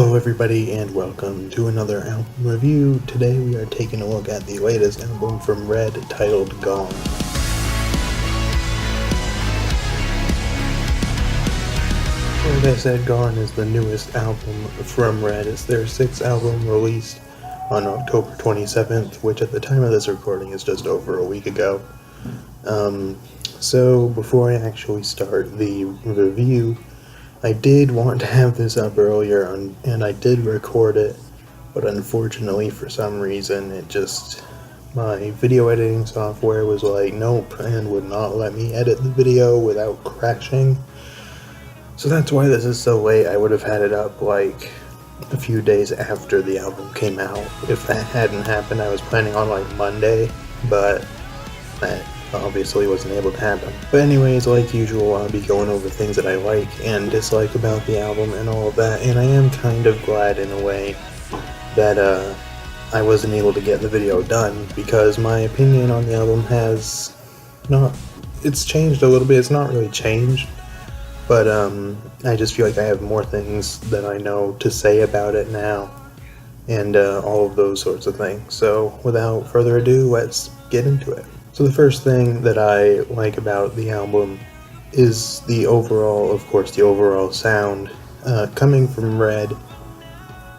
Hello everybody and welcome to another album review. Today we are taking a look at the latest album from Red titled Gone. Like I said, Gone is the newest album from Red. It's their sixth album released on October 27th, which at the time of this recording is just over a week ago. So before I actually start the review, I did want to have this up earlier and I did record it, but unfortunately for some reason my video editing software was like nope and would not let me edit the video without crashing. So that's why this is so late. I would have had it up like a few days after the album came out. If that hadn't happened, I was planning on like Monday, but that obviously wasn't able to happen. But anyways, like usual, I'll be going over things that I like and dislike about the album and all of that, and I am kind of glad in a way that I wasn't able to get the video done, because my opinion on the album it's changed a little bit. It's not really changed, but I just feel like I have more things that I know to say about it now, and all of those sorts of things. So without further ado, let's get into it. So the first thing that I like about the album is the overall sound. Coming from Red,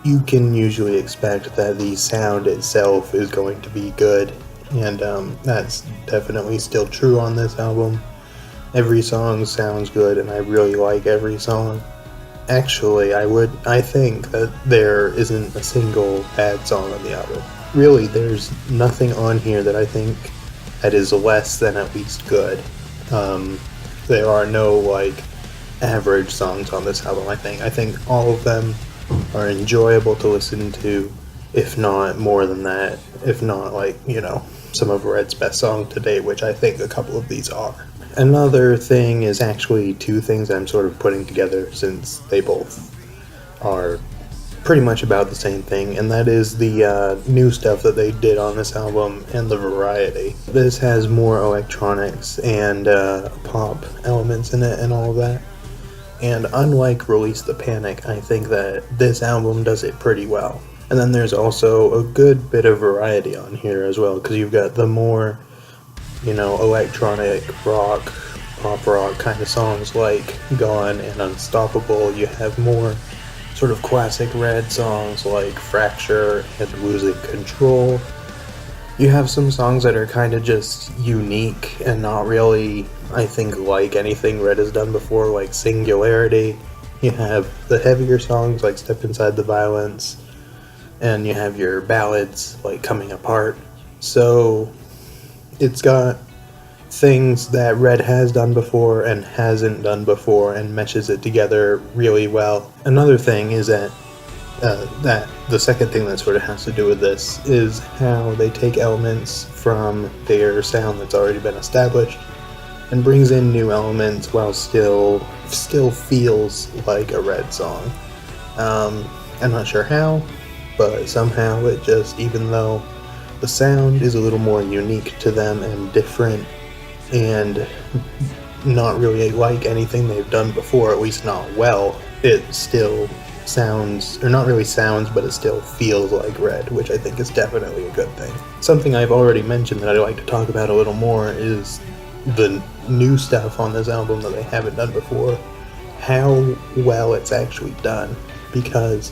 you can usually expect that the sound itself is going to be good, and that's definitely still true on this album. Every song sounds good, and I really like every song. Actually, I think that there isn't a single bad song on the album. Really, there's nothing on here that I think that is less than at least good. There are no average songs on this album. I think all of them are enjoyable to listen to, if not more than that, if not some of Red's best songs to date, which I think a couple of these are. Another thing is actually two things I'm sort of putting together, since they both are pretty much about the same thing, and that is the new stuff that they did on this album and the variety. This has more electronics and pop elements in it and all of that, and unlike Release the Panic, I think that this album does it pretty well. And then there's also a good bit of variety on here as well, because you've got the more electronic rock, pop rock kind of songs like Gone and Unstoppable. You have more sort of classic Red songs like Fracture and Losing Control. You have some songs that are kind of just unique and not really, I think, like anything Red has done before, like Singularity. You have the heavier songs like Step Inside the Violence, and you have your ballads like Coming Apart. So it's got things that Red has done before and hasn't done before, and meshes it together really well. Another thing is that the second thing that sort of has to do with this is how they take elements from their sound that's already been established and brings in new elements while still feels like a Red song. I'm not sure how, but somehow it just, even though the sound is a little more unique to them and different and not really like anything they've done before, at least not well, it still sounds, or not really sounds, but it still feels like Red, which I think is definitely a good thing. Something I've already mentioned that I'd like to talk about a little more is the new stuff on this album that they haven't done before, how well it's actually done, because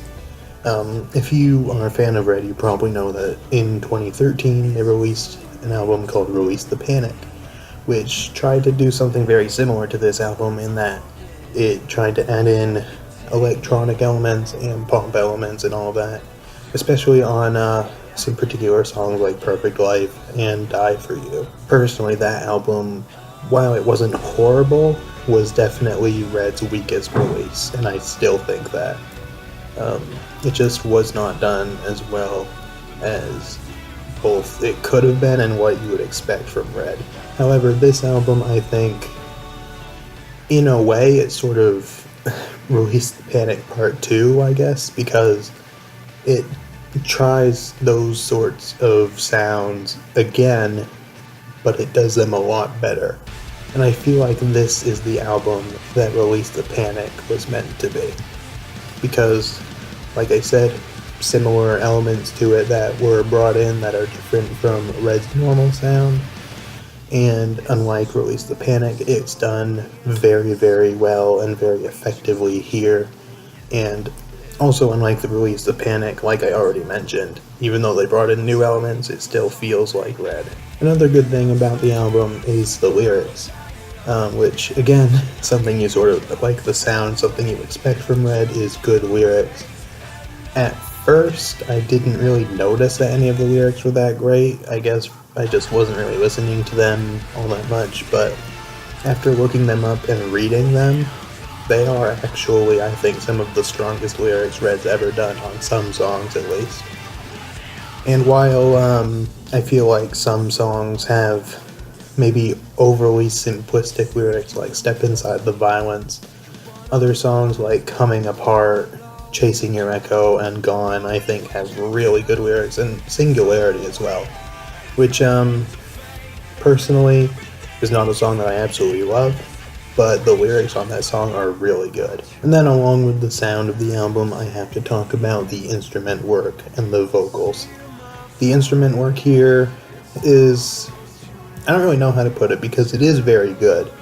if you are a fan of Red, you probably know that in 2013 they released an album called Release the Panic, which tried to do something very similar to this album in that it tried to add in electronic elements and pop elements and all that, especially on some particular songs like Perfect Life and Die For You. Personally, that album, while it wasn't horrible, was definitely Red's weakest release, and I still think that. It just was not done as well as both it could have been and what you would expect from Red. However, this album, I think, in a way, it sort of Release the Panic Part 2, I guess, because it tries those sorts of sounds again, but it does them a lot better. And I feel like this is the album that Release the Panic was meant to be. Because like I said, similar elements to it that were brought in that are different from Red's normal sound. And unlike Release the Panic, it's done very, very well and very effectively here. And also, unlike the Release the Panic, like I already mentioned, even though they brought in new elements, it still feels like Red. Another good thing about the album is the lyrics, which, again, something you sort of like the sound, something you expect from Red is good lyrics. At first, I didn't really notice that any of the lyrics were that great. I guess I just wasn't really listening to them all that much, but after looking them up and reading them, they are actually, I think, some of the strongest lyrics Red's ever done on some songs, at least. And while I feel like some songs have maybe overly simplistic lyrics like Step Inside the Violence, other songs like Coming Apart, Chasing Your Echo, and Gone, I think, have really good lyrics, and Singularity as well, which, personally, is not a song that I absolutely love, but the lyrics on that song are really good. And then along with the sound of the album, I have to talk about the instrument work and the vocals. The instrument work here is, I don't really know how to put it because it is very good,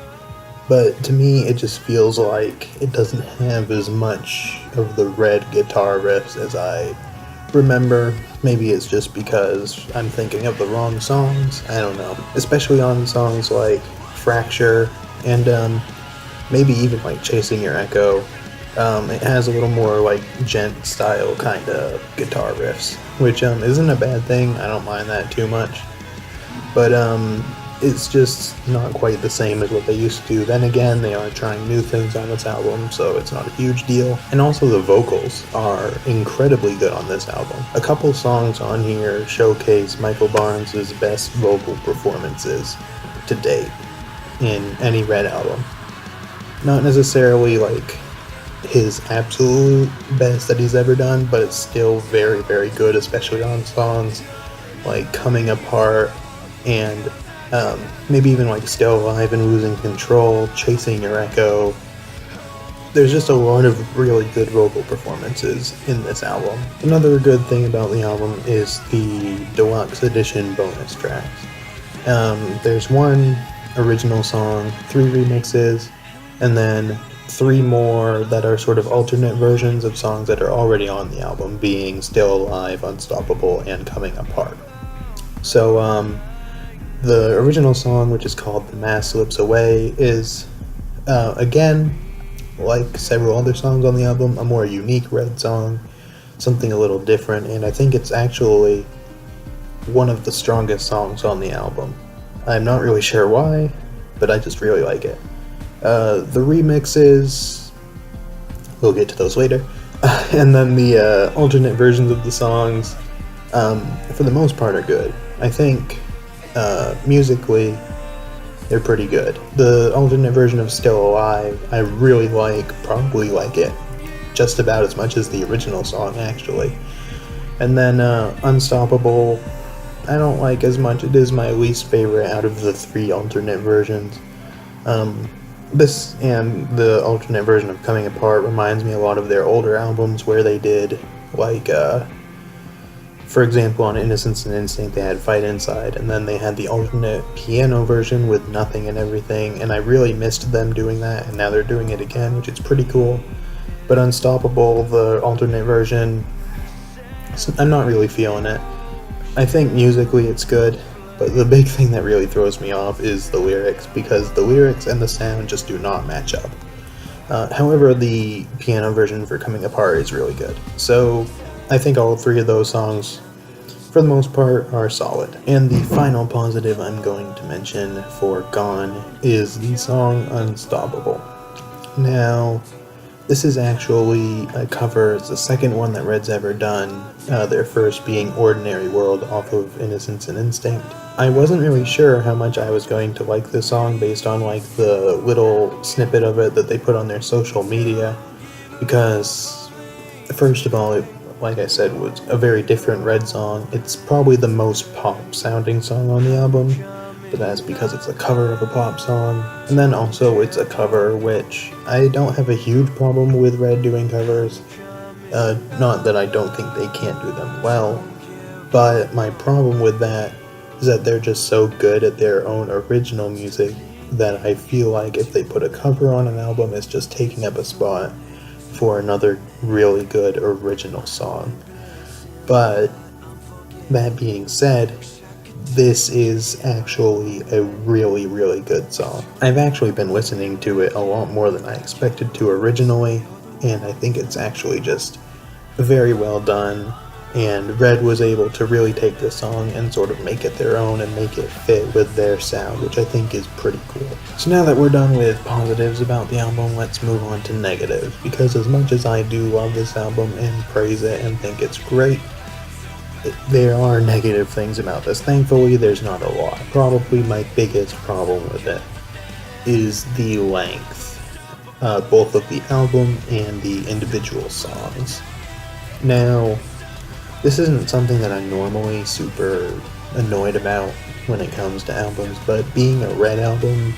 but to me it just feels like it doesn't have as much of the Red guitar riffs as I remember. Maybe it's just because I'm thinking of the wrong songs, I don't know. Especially on songs like Fracture and maybe even like Chasing Your Echo. It has a little more like gent style kind of guitar riffs, which isn't a bad thing. I don't mind that too much, but it's just not quite the same as what they used to do. Then again, they are trying new things on this album, so it's not a huge deal. And also the vocals are incredibly good on this album. A couple songs on here showcase Michael Barnes' best vocal performances to date in any Red album. Not necessarily like his absolute best that he's ever done, but it's still very, very good, especially on songs like Coming Apart and maybe even like Still Alive and Losing Control, Chasing Your Echo. There's just a lot of really good vocal performances in this album. Another good thing about the album is the deluxe edition bonus tracks. There's one original song, 3 remixes, and then 3 more that are sort of alternate versions of songs that are already on the album, being Still Alive, Unstoppable, and Coming Apart. So, the original song, which is called The Mask Slips Away, is, again, like several other songs on the album, a more unique Red song, something a little different, and I think it's actually one of the strongest songs on the album. I'm not really sure why, but I just really like it. The remixes, we'll get to those later, and then the alternate versions of the songs, for the most part, are good. I think musically, they're pretty good. The alternate version of Still Alive, I really like, probably like it just about as much as the original song, actually. And then Unstoppable, I don't like as much. It is my least favorite out of the 3 alternate versions. This and the alternate version of Coming Apart reminds me a lot of their older albums where they did, like, for example, on Innocence and Instinct they had Fight Inside, and then they had the alternate piano version with Nothing and Everything, and I really missed them doing that, and now they're doing it again, which is pretty cool. But Unstoppable, the alternate version, I'm not really feeling it. I think musically it's good, but the big thing that really throws me off is the lyrics, because the lyrics and the sound just do not match up. However, the piano version for Coming Apart is really good. So I think all 3 of those songs, for the most part, are solid. And the final positive I'm going to mention for Gone is the song Unstoppable. Now, this is actually a cover. It's the second one that Red's ever done, their first being Ordinary World off of Innocence and Instinct. I wasn't really sure how much I was going to like this song based on like the little snippet of it that they put on their social media, because first of all, it, like I said, was a very different Red song. It's probably the most pop sounding song on the album, but that's because it's a cover of a pop song. And then also it's a cover, which I don't have a huge problem with Red doing covers. Not that I don't think they can't do them well, but my problem with that is that they're just so good at their own original music that I feel like if they put a cover on an album, it's just taking up a spot for another really good original song. But that being said, this is actually a really, really good song. I've actually been listening to it a lot more than I expected to originally, and I think it's actually just very well done. And Red was able to really take this song and sort of make it their own and make it fit with their sound, which I think is pretty cool. So now that we're done with positives about the album, let's move on to negatives, because as much as I do love this album and praise it and think it's great, there are negative things about this. Thankfully, there's not a lot. Probably my biggest problem with it is the length, both of the album and the individual songs. Now, this isn't something that I'm normally super annoyed about when it comes to albums, but being a Red album,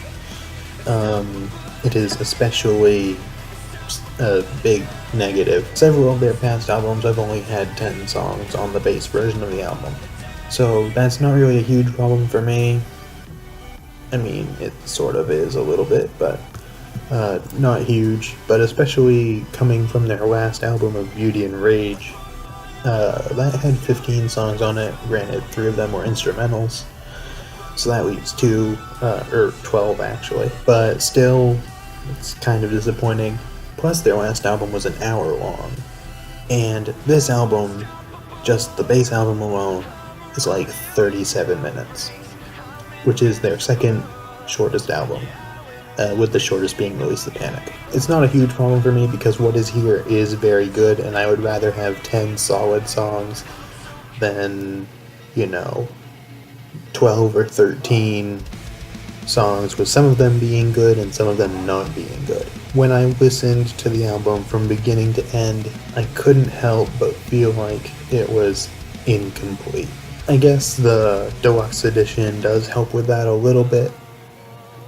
it is especially a big negative. Several of their past albums, I've only had 10 songs on the base version of the album, so that's not really a huge problem for me. I mean, it sort of is a little bit, but not huge. But especially coming from their last album of Beauty and Rage, that had 15 songs on it. Granted, 3 of them were instrumentals, so that leaves 2, or 12 actually, but still, it's kind of disappointing. Plus, their last album was an hour long, and this album, just the base album alone, is like 37 minutes, which is their second shortest album, with the shortest being Release the Panic. It's not a huge problem for me because what is here is very good, and I would rather have 10 solid songs than, 12 or 13 songs, with some of them being good and some of them not being good. When I listened to the album from beginning to end, I couldn't help but feel like it was incomplete. I guess the deluxe edition does help with that a little bit,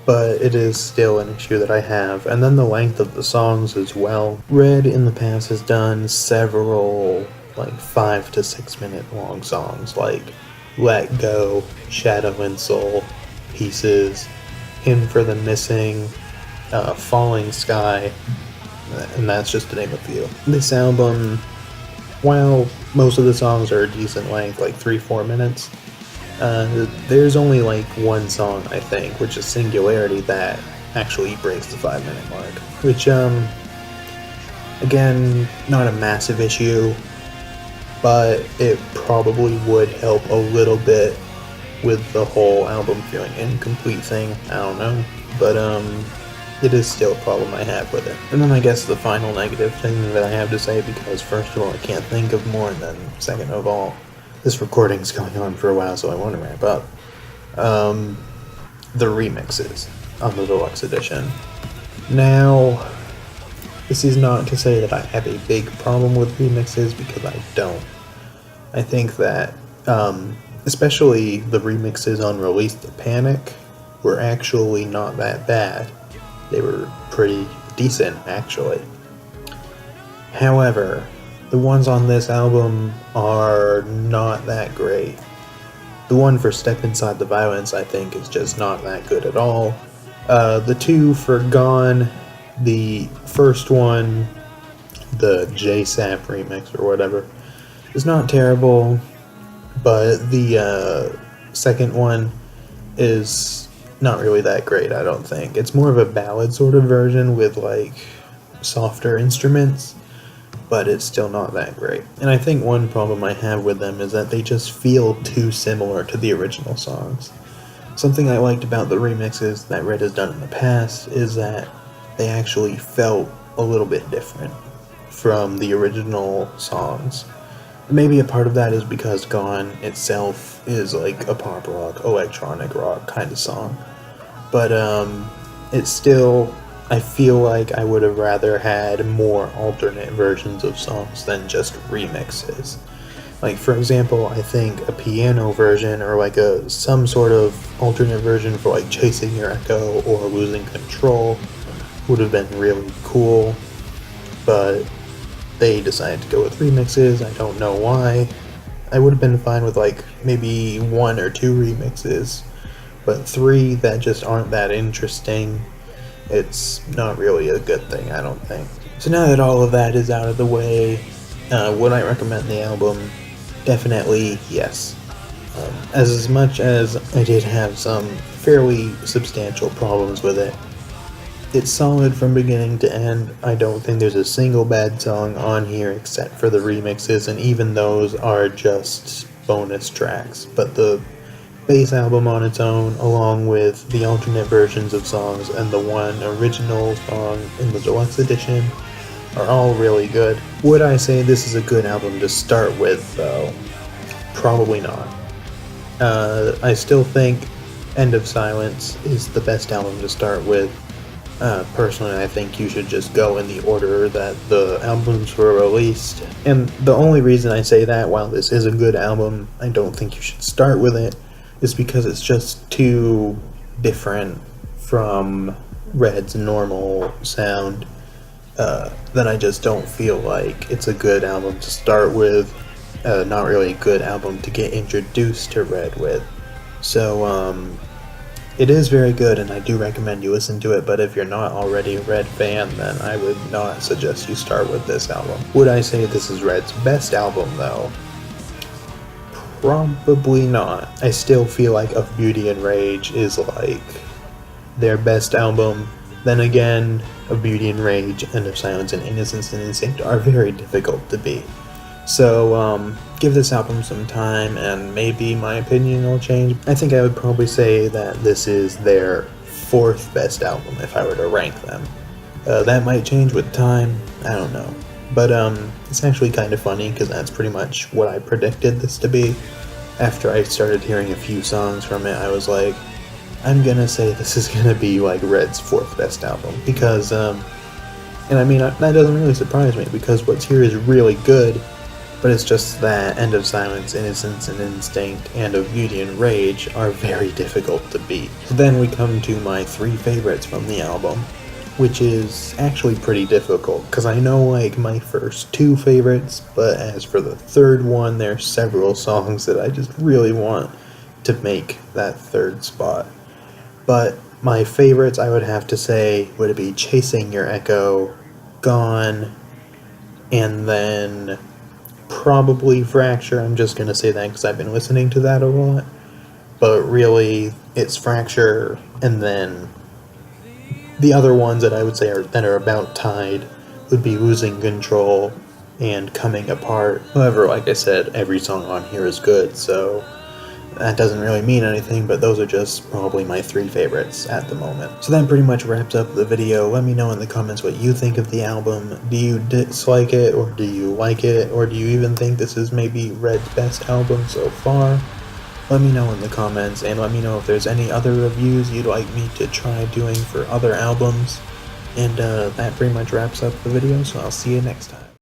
but it is still an issue that I have. And then the length of the songs as well. Red in the past has done several 5 to 6 minute long songs like Let Go, Shadow and Soul, Pieces, Hymn for the Missing, Falling Sky, and that's just to name a few. This album, while most of the songs are a decent length, like 3-4 minutes, there's only one song, I think, which is Singularity, that actually breaks the 5-minute mark, which, again, not a massive issue, but it probably would help a little bit with the whole album feeling incomplete thing. I don't know, but it is still a problem I have with it. And then I guess the final negative thing that I have to say, because first of all I can't think of more, and then second of all, this recording's going on for a while, so I want to wrap up. The remixes on the deluxe edition. Now, this is not to say that I have a big problem with remixes, because I don't. I think that especially the remixes on Release the Panic were actually not that bad. They were pretty decent, actually. However, the ones on this album are not that great. The one for Step Inside the Violence, I think, is just not that good at all. The 2 for Gone, the first one, the JSAP remix or whatever, is not terrible, but the second one is not really that great, I don't think. It's more of a ballad sort of version with softer instruments, but it's still not that great. And I think one problem I have with them is that they just feel too similar to the original songs. Something I liked about the remixes that Red has done in the past is that they actually felt a little bit different from the original songs. Maybe a part of that is because Gone itself is a pop rock, electronic rock kind of song. But it's still, I feel like I would have rather had more alternate versions of songs than just remixes. For example, I think a piano version or some sort of alternate version for Chasing Your Echo or Losing Control would have been really cool, but they decided to go with remixes. I don't know why. I would have been fine with like maybe 1 or 2 remixes, but 3 that just aren't that interesting. It's not really a good thing, I don't think. So now that all of that is out of the way, would I recommend the album? Definitely yes. As much as I did have some fairly substantial problems with it, it's solid from beginning to end. I don't think there's a single bad song on here except for the remixes, and even those are just bonus tracks. But the base album on its own, along with the alternate versions of songs and the one original song in the deluxe edition, are all really good. Would I say this is a good album to start with, though? Probably not. I still think End of Silence is the best album to start with. Personally, I think you should just go in the order that the albums were released. And the only reason I say that, while this is a good album, I don't think you should start with it, is because it's just too different from Red's normal sound. Then I just don't feel like it's a good album to start with. Not really a good album to get introduced to Red with. So, it is very good, and I do recommend you listen to it, but if you're not already a Red fan, then I would not suggest you start with this album. Would I say this is Red's best album, though? Probably not. I still feel like Of Beauty and Rage is like their best album. Then again, Of Beauty and Rage, End of Silence, and Innocence and Instinct are very difficult to beat. So, give this album some time, and maybe my opinion will change. I think I would probably say that this is their 4th best album if I were to rank them. That might change with time, I don't know. But, it's actually kind of funny, because that's pretty much what I predicted this to be. After I started hearing a few songs from it, I was like, I'm gonna say this is gonna be, like, Red's 4th best album. Because, and I mean, that doesn't really surprise me, because what's here is really good, but it's just that End of Silence, Innocence and Instinct, and Of Beauty and Rage are very difficult to beat. So then we come to my 3 favorites from the album, which is actually pretty difficult, because I know like my first 2 favorites, but as for the 3rd one, there's several songs that I just really want to make that 3rd spot. But my favorites, I would have to say, would be Chasing Your Echo, Gone, and then probably Fracture. I'm just gonna say that because I've been listening to that a lot. But really, it's Fracture, and then the other ones that I would say are about tied would be Losing Control and Coming Apart. However, like I said, every song on here is good, so that doesn't really mean anything, but those are just probably my 3 favorites at the moment. So that pretty much wraps up the video. Let me know in the comments what you think of the album. Do you dislike it, or do you like it, or do you even think this is maybe Red's best album so far? Let me know in the comments, and let me know if there's any other reviews you'd like me to try doing for other albums. And that pretty much wraps up the video, so I'll see you next time.